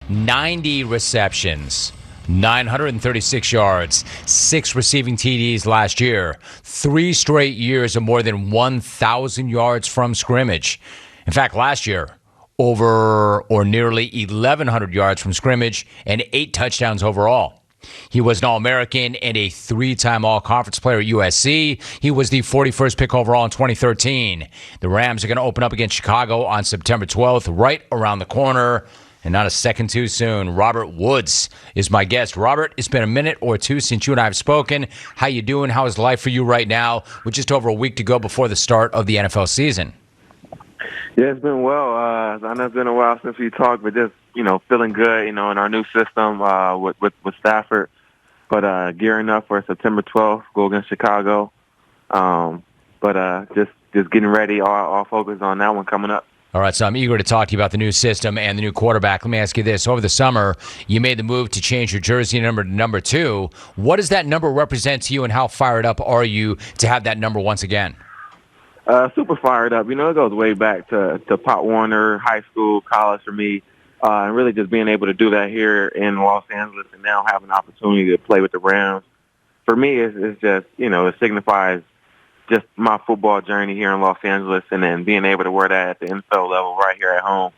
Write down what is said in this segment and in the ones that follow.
90 receptions, 936 yards, 6 receiving TDs last year, 3 straight years of more than 1,000 yards from scrimmage. In fact, last year, over or nearly 1,100 yards from scrimmage and 8 touchdowns overall. He was an All-American and a 3-time All-Conference player at USC. He was the 41st pick overall in 2013. The Rams are going to open up against Chicago on September 12th, right around the corner. And not a second too soon, Robert Woods is my guest. Robert, it's been a minute or two since you and I have spoken. How you doing? How is life for you right now with just over a week to go before the start of the NFL season? Yeah, it's been well. I know it's been a while since we talked, but just, feeling good, in our new system with Stafford. But gearing up for September 12th, go against Chicago. Just getting ready, all focused on that one coming up. All right, so I'm eager to talk to you about the new system and the new quarterback. Let me ask you this. Over the summer, you made the move to change your jersey number to number 2. What does that number represent to you, and how fired up are you to have that number once again? Super fired up. It goes way back to Pop Warner, high school, college for me, and really just being able to do that here in Los Angeles and now have an opportunity to play with the Rams. For me, it's just, it signifies just my football journey here in Los Angeles, and then being able to wear that at the NFL level right here at home.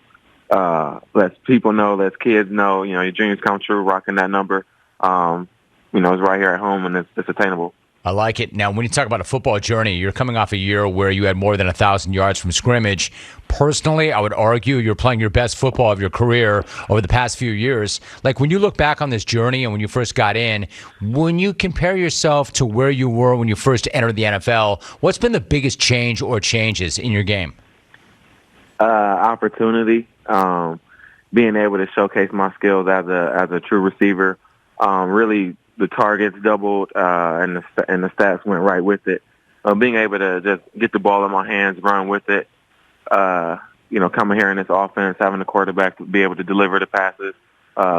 Lets people know, lets kids know, your dreams come true rocking that number. It's right here at home, and it's attainable. I like it. Now, when you talk about a football journey, you're coming off a year where you had more than 1,000 yards from scrimmage. Personally, I would argue you're playing your best football of your career over the past few years. Like, when you look back on this journey and when you first got in, when you compare yourself to where you were when you first entered the NFL, what's been the biggest change or changes in your game? Opportunity, being able to showcase my skills as a true receiver, really. The targets doubled, and the stats went right with it. Being able to just get the ball in my hands, run with it. Coming here in this offense, having a quarterback to be able to deliver the passes,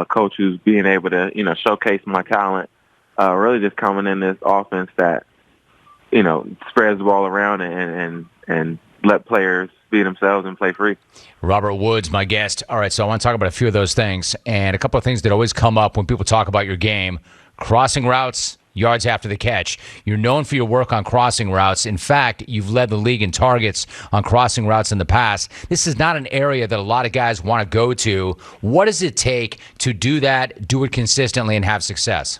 coaches being able to, showcase my talent. Really just coming in this offense that, spreads the ball around and let players be themselves and play free. Robert Woods, my guest. All right, so I want to talk about a few of those things, and a couple of things that always come up when people talk about your game. Crossing routes, yards after the catch. You're known for your work on crossing routes. In fact, you've led the league in targets on crossing routes in the past. This is not an area that a lot of guys want to go to. What does it take to do that, do it consistently, and have success?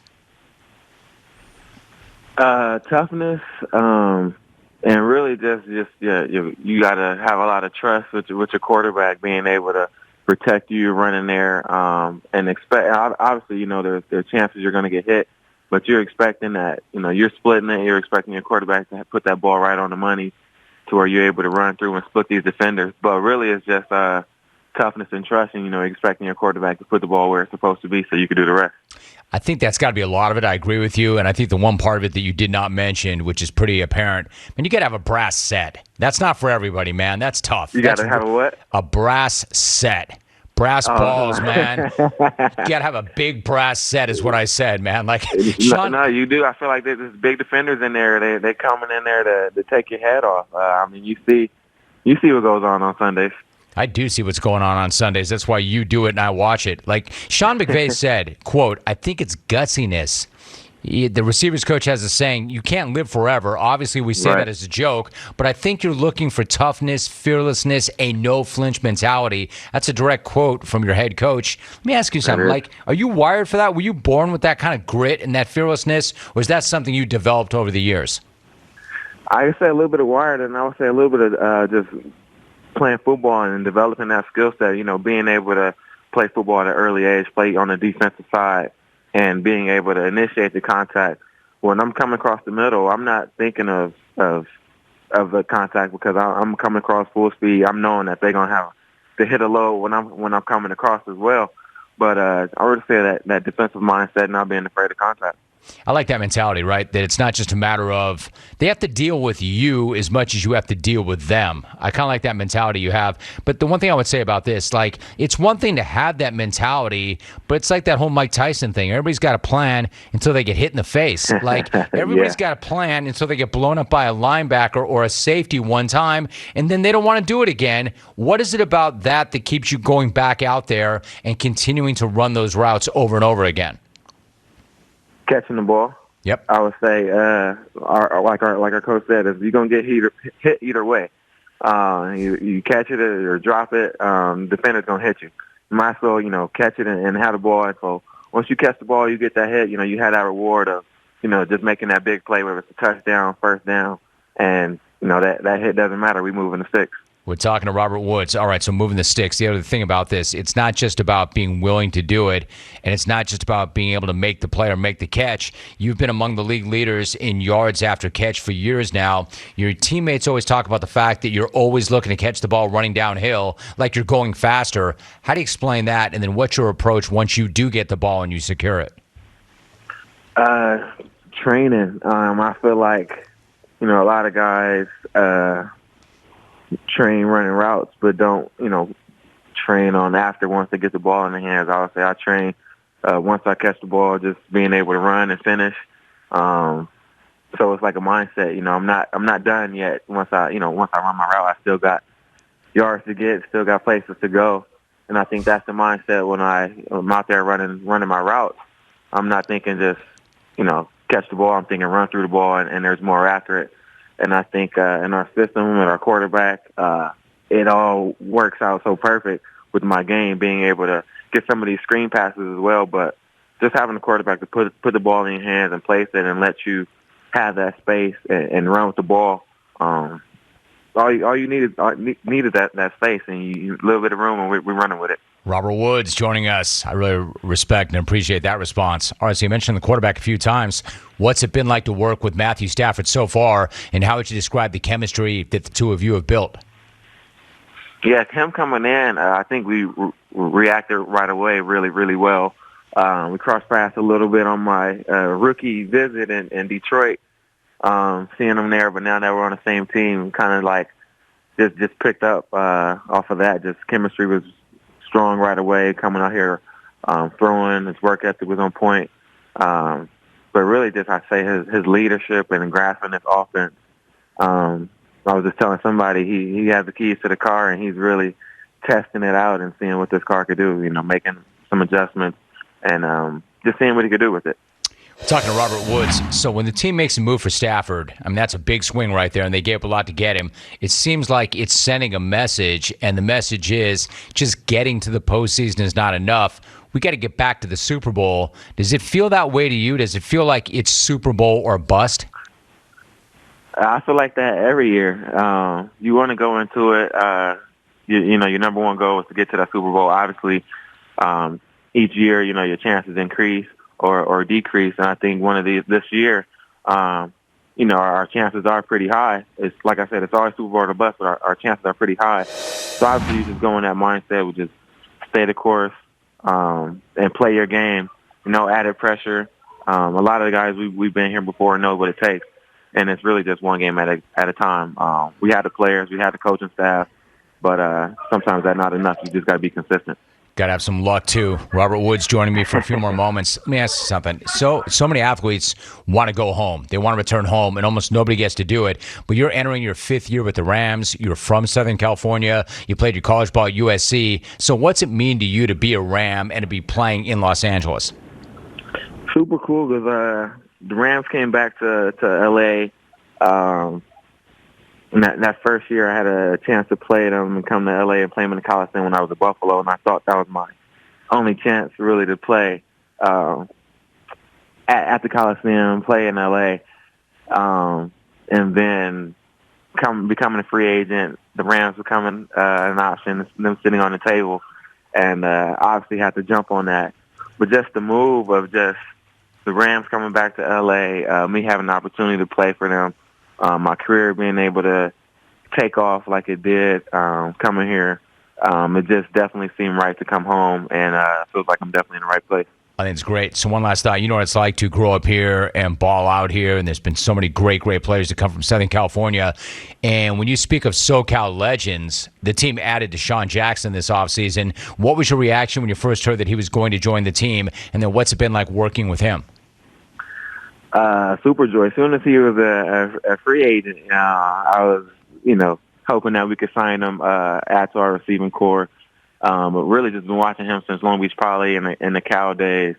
Toughness, and really just you got to have a lot of trust with your quarterback, being able to protect you running there, and expect. Obviously, there are chances you're going to get hit, but you're expecting that. You're splitting it. You're expecting your quarterback to put that ball right on the money, to where you're able to run through and split these defenders. But really, it's just toughness and trust, and expecting your quarterback to put the ball where it's supposed to be, so you can do the rest. I think that's got to be a lot of it. I agree with you. And I think the one part of it that you did not mention, which is pretty apparent, you got to have a brass set. That's not for everybody, man. That's tough. You got to have a what? A brass set. Brass balls, man. You got to have a big brass set is what I said, man. Like, Sean, no, you do. I feel like there's big defenders in there. They coming in there to take your head off. You see what goes on Sundays. I do see what's going on Sundays. That's why you do it and I watch it. Like Sean McVay said, quote, I think it's gutsiness. The receivers coach has a saying, you can't live forever. Obviously, we say that as a joke, but I think you're looking for toughness, fearlessness, a no-flinch mentality. That's a direct quote from your head coach. Let me ask you something. Like, are you wired for that? Were you born with that kind of grit and that fearlessness, or is that something you developed over the years? I would say a little bit of wired, and I would say a little bit of just playing football and developing that skill set, being able to play football at an early age, play on the defensive side, and being able to initiate the contact. When I'm coming across the middle, I'm not thinking of the contact because I'm coming across full speed. I'm knowing that they're going to have to hit a low when I'm coming across as well. But I would say that defensive mindset, not being afraid of contact. I like that mentality, right? That it's not just a matter of they have to deal with you as much as you have to deal with them. I kind of like that mentality you have. But the one thing I would say about this, like, it's one thing to have that mentality, but it's like that whole Mike Tyson thing. Everybody's got a plan until they get hit in the face. Like, everybody's got a plan until they get blown up by a linebacker or a safety one time, and then they don't want to do it again. What is it about that keeps you going back out there and continuing to run those routes over and over again? Catching the ball. Yep. I would say, like our coach said, is you're gonna get hit either way. You catch it or drop it, defender's gonna hit you. You might as well, catch it and have the ball. So once you catch the ball, you get that hit. You had that reward of, just making that big play, whether it's a touchdown, first down, and that hit doesn't matter. We move in the sticks. We're talking to Robert Woods. All right, so moving the sticks. The other thing about this, it's not just about being willing to do it, and it's not just about being able to make the play or make the catch. You've been among the league leaders in yards after catch for years now. Your teammates always talk about the fact that you're always looking to catch the ball running downhill, like you're going faster. How do you explain that, and then what's your approach once you do get the ball and you secure it? Training. I feel like, a lot of guys train running routes, but don't, train on after once they get the ball in their hands. I would say I train once I catch the ball, just being able to run and finish. So it's like a mindset. I'm not done yet. Once I run my route, I still got yards to get, still got places to go. And I think that's the mindset when I'm out there running my routes. I'm not thinking just, catch the ball. I'm thinking run through the ball, and there's more after it. And I think in our system and our quarterback, it all works out so perfect with my game, being able to get some of these screen passes as well. But just having a quarterback to put the ball in your hands and place it and let you have that space and run with the ball. All you needed that space, and you a little bit of room, and we're running with it. Robert Woods joining us. I really respect and appreciate that response. All right, so you mentioned the quarterback a few times. What's it been like to work with Matthew Stafford so far, and how would you describe the chemistry that the two of you have built? Yeah, him coming in, I think we reacted right away really, really well. We crossed paths a little bit on my rookie visit in Detroit, seeing him there, but now that we're on the same team, kind of like just picked up off of that. Just chemistry was strong right away, coming out here, throwing. His work ethic was on point. But really just, I say, his leadership and grasping this offense. I was just telling somebody he has the keys to the car, and he's really testing it out and seeing what this car could do, making some adjustments and just seeing what he could do with it. We're talking to Robert Woods. So when the team makes a move for Stafford, I mean, that's a big swing right there, and they gave up a lot to get him. It seems like it's sending a message, and the message is just getting to the postseason is not enough. We got to get back to the Super Bowl. Does it feel that way to you? Does it feel like it's Super Bowl or bust? I feel like that every year. You want to go into it. Your number one goal is to get to that Super Bowl. Obviously, each year, your chances increase or decrease. And I think this year, our chances are pretty high. It's like I said, it's always Super Bowl or bust, but our chances are pretty high. So obviously, you just go in that mindset, we just stay the course and play your game. Added pressure. A lot of the guys we've been here before know what it takes. And it's really just one game at a time. We had the players, we had the coaching staff, but sometimes that's not enough. You just got to be consistent. Got to have some luck, too. Robert Woods joining me for a few more moments. Let me ask you something. So many athletes want to go home. They want to return home, and almost nobody gets to do it. But you're entering your fifth year with the Rams. You're from Southern California. You played your college ball at USC. So what's it mean to you to be a Ram and to be playing in Los Angeles? Super cool because the Rams came back to L.A. That first year, I had a chance to play them and come to L.A. and play them in the Coliseum when I was at Buffalo, and I thought that was my only chance really to play at the Coliseum, play in L.A. And then becoming a free agent, the Rams becoming an option, them sitting on the table, and obviously had to jump on that. But just the move of just the Rams coming back to L.A., me having the opportunity to play for them, my career being able to take off like it did coming here, it just definitely seemed right to come home, and it feels like I'm definitely in the right place. I think it's great. So one last thought. You know what it's like to grow up here and ball out here, and there's been so many great players that come from Southern California. And when you speak of SoCal legends, the team added Deshaun Jackson this offseason. What was your reaction when you first heard that he was going to join the team? And then what's it been like working with him? Super joy. As soon as he was a free agent, I was, hoping that we could sign him add to our receiving core. But really just been watching him since Long Beach Poly in the Cal days,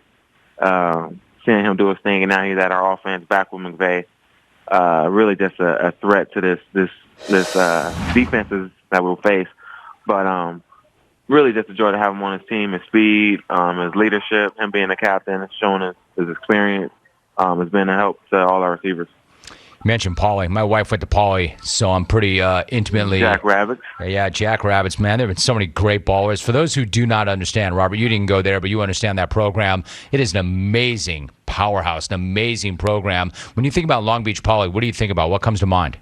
seeing him do his thing, and now he's at our offense back with McVay. Really just a threat to this defenses that we'll face. But really just a joy to have him on his team, his speed, his leadership, him being a captain, and showing his experience has been a help to all our receivers. You mentioned Pauly. My wife went to Pauly, so I'm pretty intimately. Jackrabbits. Yeah, Jackrabbits, man. There have been so many great ballers. For those who do not understand, Robert, you didn't go there, but you understand that program. It is an amazing powerhouse, an amazing program. When you think about Long Beach Poly, what do you think about? What comes to mind?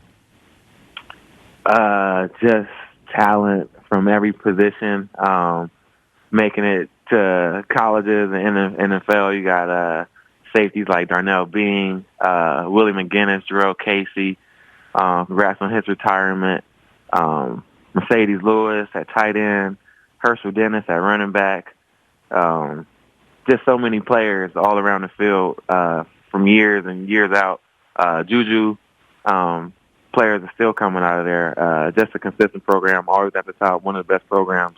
Just talent from every position, making it to colleges and NFL. You got safeties like Darnell Bean, Willie McGinnis, Jarrell Casey. Congrats on his retirement. Mercedes Lewis at tight end, Herschel Dennis at running back. Just so many players all around the field from years and years out. Juju, players are still coming out of there. Just a consistent program, always at the top, one of the best programs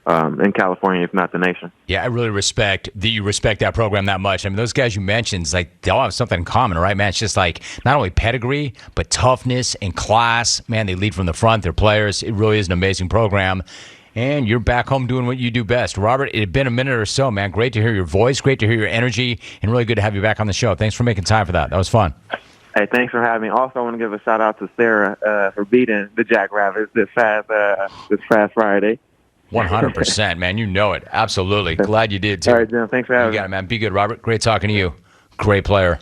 in California, if not the nation. Yeah, I really respect that you respect that program that much. I mean, those guys you mentioned, it's like they all have something in common, right, man? It's just like not only pedigree, but toughness and class. Man, they lead from the front. They're players. It really is an amazing program. And you're back home doing what you do best. Robert, it had been a minute or so, man. Great to hear your voice. Great to hear your energy. And really good to have you back on the show. Thanks for making time for that. That was fun. Hey, thanks for having me. Also, I want to give a shout-out to Sarah for beating the Jackrabbits this past Friday. 100%, man. You know it. Absolutely. Glad you did, too. All right, Jim. Thanks for having me. You got it, man. Be good, Robert. Great talking to you. Great player.